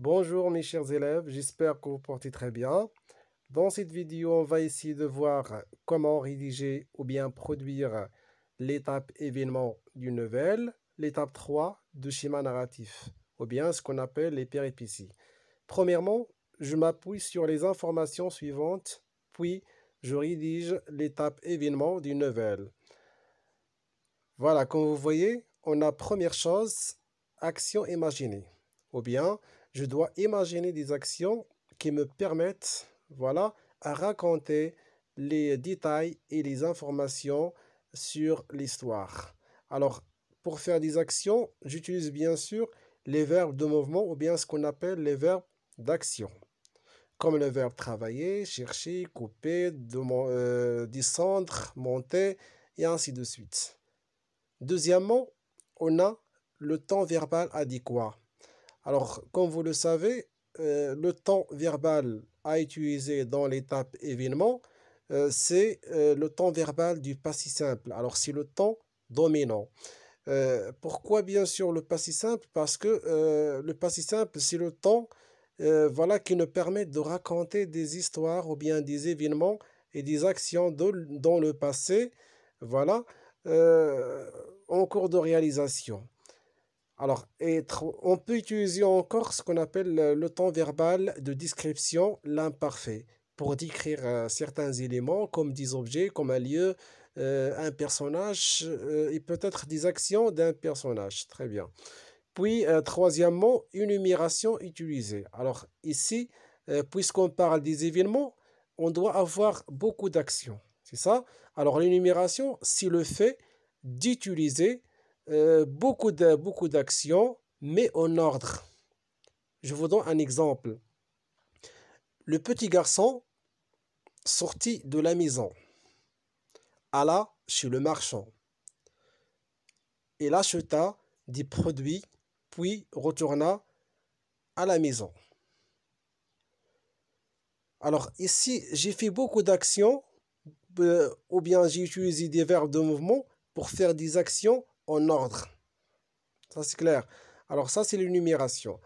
Bonjour mes chers élèves, j'espère que vous portez très bien. Dans cette vidéo, on va essayer de voir comment rédiger ou bien produire l'étape événement d'une nouvelle, l'étape 3 de schéma narratif, ou bien ce qu'on appelle les péripéties. Premièrement, je m'appuie sur les informations suivantes, puis je rédige l'étape événement d'une nouvelle. Voilà, comme vous voyez, on a première chose, action imaginée. Ou bien, je dois imaginer des actions qui me permettent, voilà, à raconter les détails et les informations sur l'histoire. Alors, pour faire des actions, j'utilise bien sûr les verbes de mouvement ou bien ce qu'on appelle les verbes d'action. Comme le verbe travailler, chercher, couper, descendre, monter et ainsi de suite. Deuxièmement, on a le temps verbal adéquat. Alors, comme vous le savez, le temps verbal à utiliser dans l'étape événement, c'est le temps verbal du passé simple. Alors, c'est le temps dominant. Pourquoi bien sûr le passé simple? Parce que le passé simple, c'est le temps voilà, qui nous permet de raconter des histoires ou bien des événements et des actions dans le passé. Voilà. euh, En cours de réalisation. Alors, on peut utiliser encore ce qu'on appelle le temps verbal de description, l'imparfait, pour décrire certains éléments comme des objets, comme un lieu, un personnage et peut-être des actions d'un personnage. Très bien. Puis, troisièmement, une numération utilisée. Alors, ici, puisqu'on parle des événements, on doit avoir beaucoup d'actions. C'est ça? Alors, l'énumération, c'est le fait d'utiliser beaucoup d'actions, mais en ordre. Je vous donne un exemple. Le petit garçon sortit de la maison, alla chez le marchand. Il acheta des produits, puis retourna à la maison. Alors ici, j'ai fait beaucoup d'actions, ou bien j'ai utilisé des verbes de mouvement pour faire des actions en ordre. Ça c'est clair. Alors ça c'est l'énumération.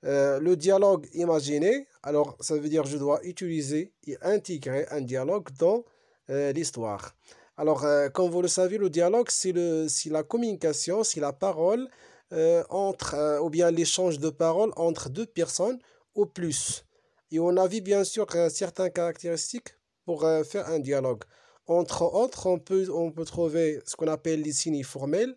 Le dialogue imaginé, alors ça veut dire que je dois utiliser et intégrer un dialogue dans l'histoire. Alors, comme vous le savez, le dialogue, c'est la communication, c'est la parole ou bien l'échange de paroles entre deux personnes ou plus. Et on a vu bien sûr certaines caractéristiques pour faire un dialogue. Entre autres, on peut trouver ce qu'on appelle les signes formels.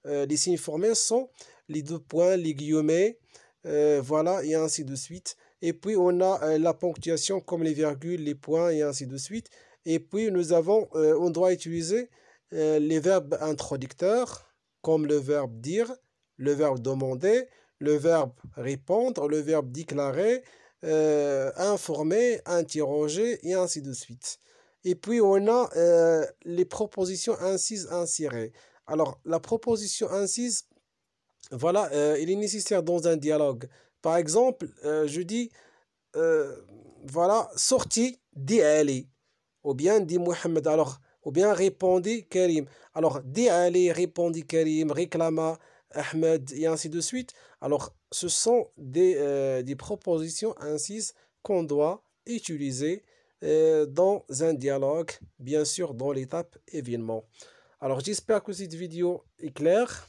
Les signes formels sont les deux points, les guillemets, voilà, et ainsi de suite. Et puis, on a la ponctuation comme les virgules, les points, et ainsi de suite. Et puis, on doit utiliser les verbes introducteurs, comme le verbe dire, le verbe demander, le verbe répondre, le verbe déclarer, informer, interroger, et ainsi de suite. Et puis, on a les propositions incises insérées. Alors, la proposition incise, voilà, il est nécessaire dans un dialogue. Par exemple, je dis, euh, voilà, sorti, dit Ali, ou bien dit Mohamed, alors, ou bien répondit Karim. Alors, dit Ali, répondit Karim, réclama Ahmed, et ainsi de suite. Alors, ce sont des propositions incises qu'on doit utiliser dans un dialogue, bien sûr, dans l'étape événement. Alors, j'espère que cette vidéo est claire.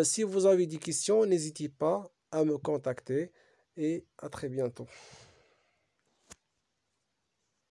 Si vous avez des questions, n'hésitez pas à me contacter et à très bientôt.